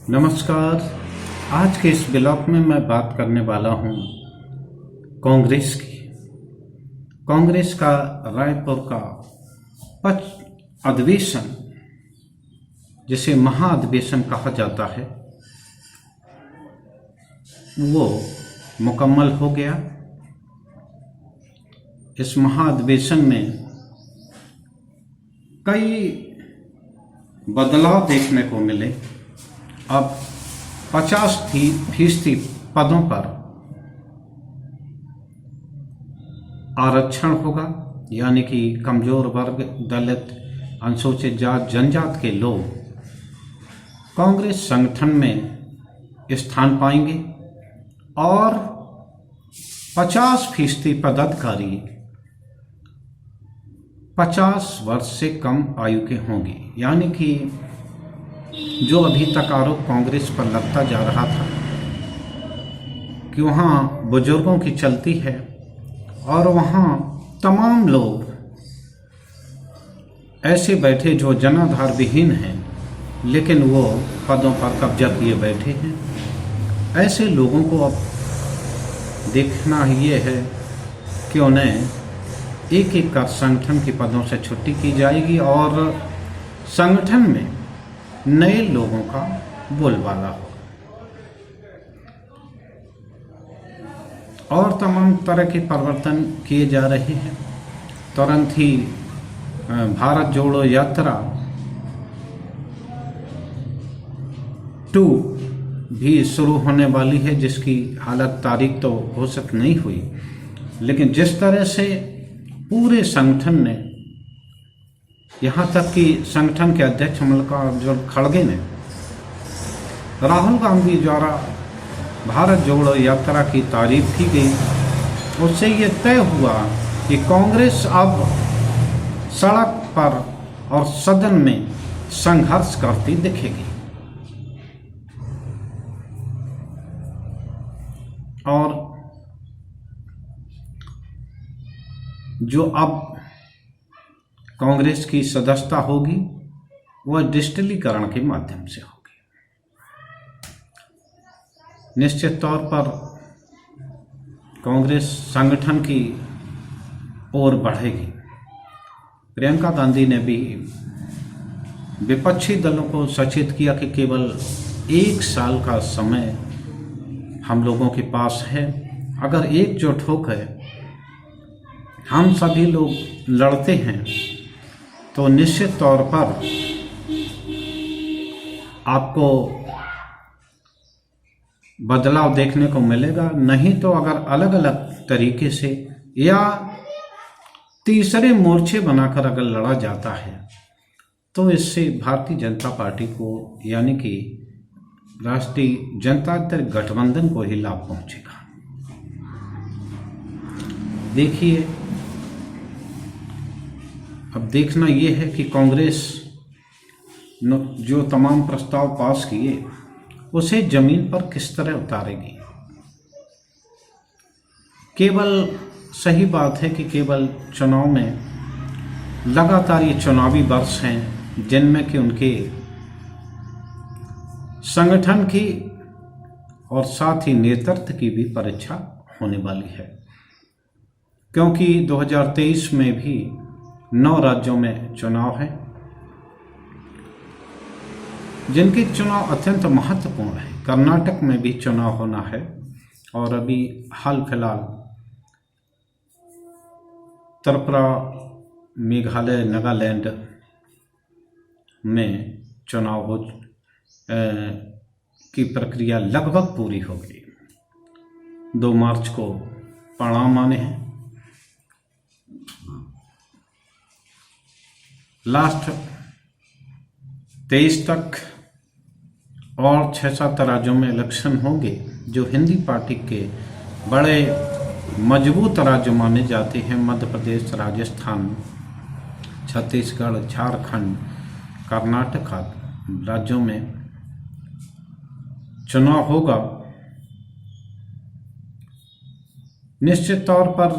नमस्कार। आज के इस ब्लॉग में मैं बात करने वाला हूं कांग्रेस की। कांग्रेस का रायपुर का अधिवेशन, जिसे महाअधिवेशन कहा जाता है, वो मुकम्मल हो गया। इस महाअधिवेशन में कई बदलाव देखने को मिले। अब 50% पदों पर आरक्षण होगा, यानी कि कमजोर वर्ग, दलित, अनुसूचित जात, जनजात के लोग कांग्रेस संगठन में स्थान पाएंगे और 50% पदाधिकारी 50 वर्ष से कम आयु के होंगे। यानी कि जो अभी तक आरोप कांग्रेस पर लगता जा रहा था कि वहाँ बुजुर्गों की चलती है और वहाँ तमाम लोग ऐसे बैठे जो जनाधार विहीन हैं, लेकिन वो पदों पर कब्जा किए बैठे हैं, ऐसे लोगों को अब देखना ये है कि उन्हें एक एक कर संगठन के पदों से छुट्टी की जाएगी और संगठन में नए लोगों का बोलबाला होगा और तमाम तरह के परिवर्तन किए जा रहे हैं। तुरंत ही भारत जोड़ो यात्रा 2 भी शुरू होने वाली है, जिसकी हालत तारीख तो घोषित नहीं हुई, लेकिन जिस तरह से पूरे संगठन ने, यहाँ तक कि संगठन के अध्यक्ष मल्लिकार्जुन खड़गे ने राहुल गांधी द्वारा भारत जोड़ो यात्रा की तारीफ की गई, उससे ये तय हुआ कि कांग्रेस अब सड़क पर और सदन में संघर्ष करती दिखेगी। और जो अब कांग्रेस की सदस्यता होगी वह डिजिटलीकरण के माध्यम से होगी। निश्चित तौर पर कांग्रेस संगठन की ओर बढ़ेगी। प्रियंका गांधी ने भी विपक्षी दलों को सचेत किया कि केवल 1 साल का समय हम लोगों के पास है। अगर एकजुट होकर हम सभी लोग लड़ते हैं तो निश्चित तौर पर आपको बदलाव देखने को मिलेगा। नहीं तो अगर अलग अलग तरीके से या तीसरे मोर्चे बनाकर अगर लड़ा जाता है तो इससे भारतीय जनता पार्टी को, यानी कि राष्ट्रीय जनतांत्रिक गठबंधन को ही लाभ पहुंचेगा। देखिए, अब देखना यह है कि कांग्रेस जो तमाम प्रस्ताव पास किए उसे जमीन पर किस तरह उतारेगी। केवल सही बात है कि केवल चुनाव में लगातार ये चुनावी वर्ष हैं जिनमें कि उनके संगठन की और साथ ही नेतृत्व की भी परीक्षा होने वाली है, क्योंकि 2023 में भी 9 राज्यों में चुनाव है, जिनके चुनाव अत्यंत महत्वपूर्ण है। कर्नाटक में भी चुनाव होना है और अभी हाल फिलहाल त्रिपुरा, मेघालय, नागालैंड में चुनाव की प्रक्रिया लगभग पूरी हो गई। 2 मार्च को परिणाम आने हैं। लास्ट 23 तक और 6-7 राज्यों में इलेक्शन होंगे, जो हिंदी पार्टी के बड़े मजबूत राज्य माने जाते हैं। मध्य प्रदेश, राजस्थान, छत्तीसगढ़, झारखंड, कर्नाटक आदि राज्यों में चुनाव होगा। निश्चित तौर पर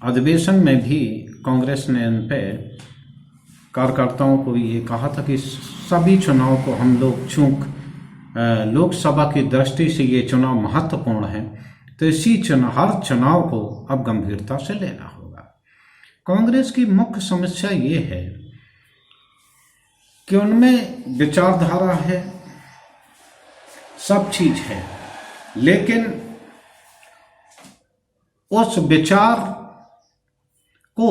अधिवेशन में भी कांग्रेस ने इन पे कार्यकर्ताओं को ये कहा था कि सभी चुनाव को हम लोग चूक लोकसभा की दृष्टि से ये चुनाव महत्वपूर्ण है, तो इसी हर चुनाव को अब गंभीरता से लेना होगा। कांग्रेस की मुख्य समस्या ये है कि उनमें विचारधारा है, सब चीज है, लेकिन उस विचार को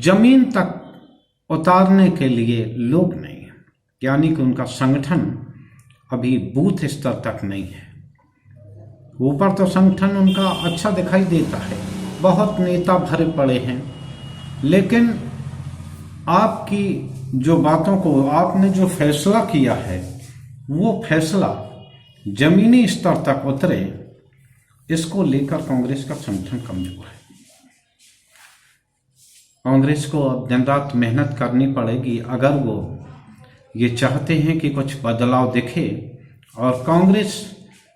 जमीन तक उतारने के लिए लोग नहीं है, यानी कि उनका संगठन अभी बूथ स्तर तक नहीं है। ऊपर तो संगठन उनका अच्छा दिखाई देता है, बहुत नेता भरे पड़े हैं, लेकिन आपकी जो बातों को आपने जो फैसला किया है वो फैसला जमीनी स्तर तक उतरे, इसको लेकर कांग्रेस का संगठन कमजोर है। कांग्रेस को अब दिन रात मेहनत करनी पड़ेगी अगर वो ये चाहते हैं कि कुछ बदलाव दिखे और कांग्रेस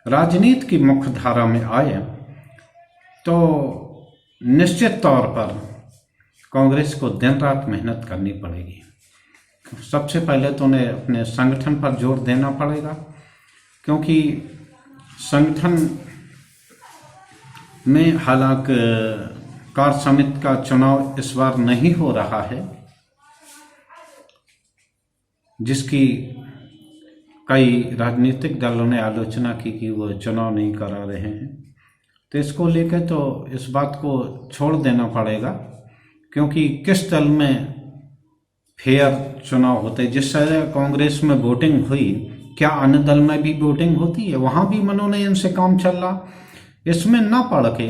राजनीति की मुख्य धारा में आए, तो निश्चित तौर पर कांग्रेस को दिन रात मेहनत करनी पड़ेगी। सबसे पहले तो उन्हें अपने संगठन पर जोर देना पड़ेगा, क्योंकि संगठन में हालांकि कार्य समिति का चुनाव इस बार नहीं हो रहा है, जिसकी कई राजनीतिक दलों ने आलोचना की कि वो चुनाव नहीं करा रहे हैं, तो इसको लेकर तो इस बात को छोड़ देना पड़ेगा, क्योंकि किस दल में फेयर चुनाव होते, जिस तरह कांग्रेस में वोटिंग हुई, क्या अन्य दल में भी वोटिंग होती है? वहां भी मनोनयन से काम चल रहा। इसमें न पड़ के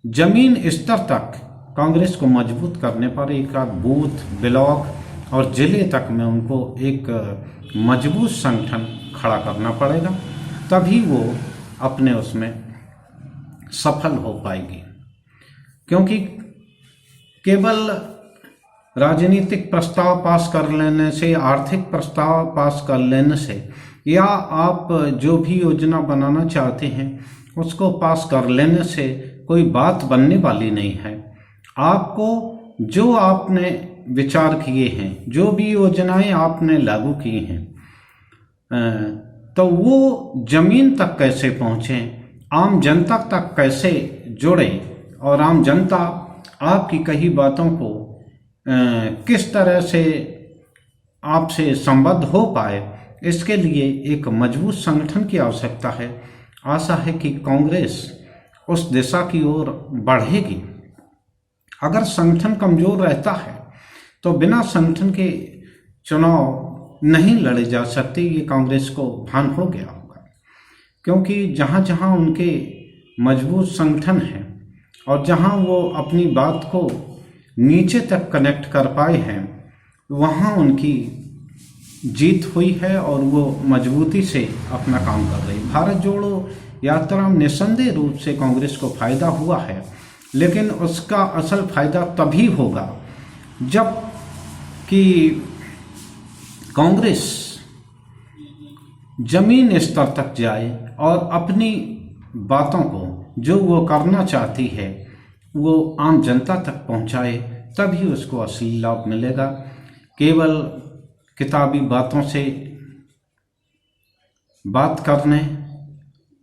जमीन स्तर तक कांग्रेस को मजबूत करने पर एक आध बूथ, ब्लॉक और जिले तक में उनको एक मजबूत संगठन खड़ा करना पड़ेगा, तभी वो अपने उसमें सफल हो पाएगी। क्योंकि केवल राजनीतिक प्रस्ताव पास कर लेने से, आर्थिक प्रस्ताव पास कर लेने से, या आप जो भी योजना बनाना चाहते हैं उसको पास कर लेने से कोई बात बनने वाली नहीं है। आपको जो आपने विचार किए हैं, जो भी योजनाएं आपने लागू की हैं, तो वो जमीन तक कैसे पहुंचे, आम जनता तक कैसे जुड़े और आम जनता आपकी कही बातों को किस तरह से आपसे संबद्ध हो पाए, इसके लिए एक मजबूत संगठन की आवश्यकता है। आशा है कि कांग्रेस उस दिशा की ओर बढ़ेगी। अगर संगठन कमजोर रहता है तो बिना संगठन के चुनाव नहीं लड़े जा सकते, ये कांग्रेस को भान हो गया होगा। क्योंकि जहां जहां उनके मजबूत संगठन है और जहां वो अपनी बात को नीचे तक कनेक्ट कर पाए हैं, वहां उनकी जीत हुई है और वो मजबूती से अपना काम कर रही। भारत जोड़ो यात्रा में निस्संदेह रूप से कांग्रेस को फायदा हुआ है, लेकिन उसका असल फायदा तभी होगा जब कि कांग्रेस जमीन स्तर तक जाए और अपनी बातों को, जो वो करना चाहती है, वो आम जनता तक पहुंचाए, तभी उसको असली लाभ मिलेगा। केवल किताबी बातों से बात करने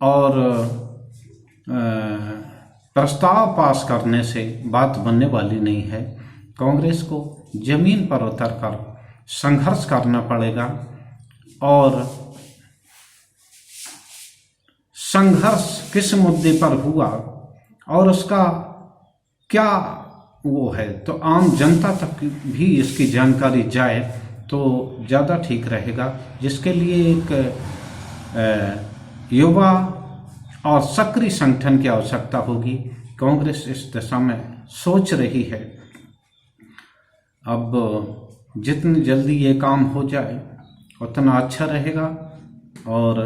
और प्रस्ताव पास करने से बात बनने वाली नहीं है। कांग्रेस को जमीन पर उतरकर संघर्ष करना पड़ेगा और संघर्ष किस मुद्दे पर हुआ और उसका क्या वो है, तो आम जनता तक भी इसकी जानकारी जाए तो ज़्यादा ठीक रहेगा, जिसके लिए एक युवा और सक्रिय संगठन की आवश्यकता होगी। कांग्रेस इस दिशा में सोच रही है। अब जितनी जल्दी ये काम हो जाए उतना अच्छा रहेगा। और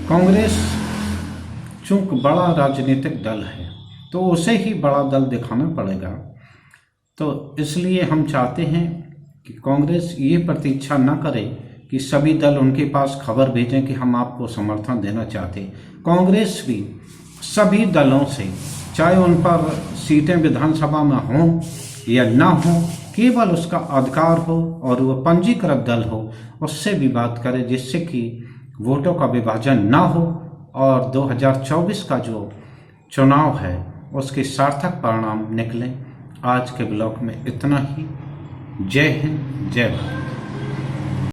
कांग्रेस चूंकि बड़ा राजनीतिक दल है तो उसे ही बड़ा दल दिखाना पड़ेगा, तो इसलिए हम चाहते हैं कि कांग्रेस ये प्रतीक्षा न करे कि सभी दल उनके पास खबर भेजें कि हम आपको समर्थन देना चाहते। कांग्रेस भी सभी दलों से, चाहे उन पर सीटें विधानसभा में हों या ना हो, केवल उसका अधिकार हो और वह पंजीकृत दल हो, उससे भी बात करें, जिससे कि वोटों का विभाजन ना हो और 2024 का जो चुनाव है उसके सार्थक परिणाम निकलें। आज के ब्लॉग में इतना ही। जय हिंद, जय भारत।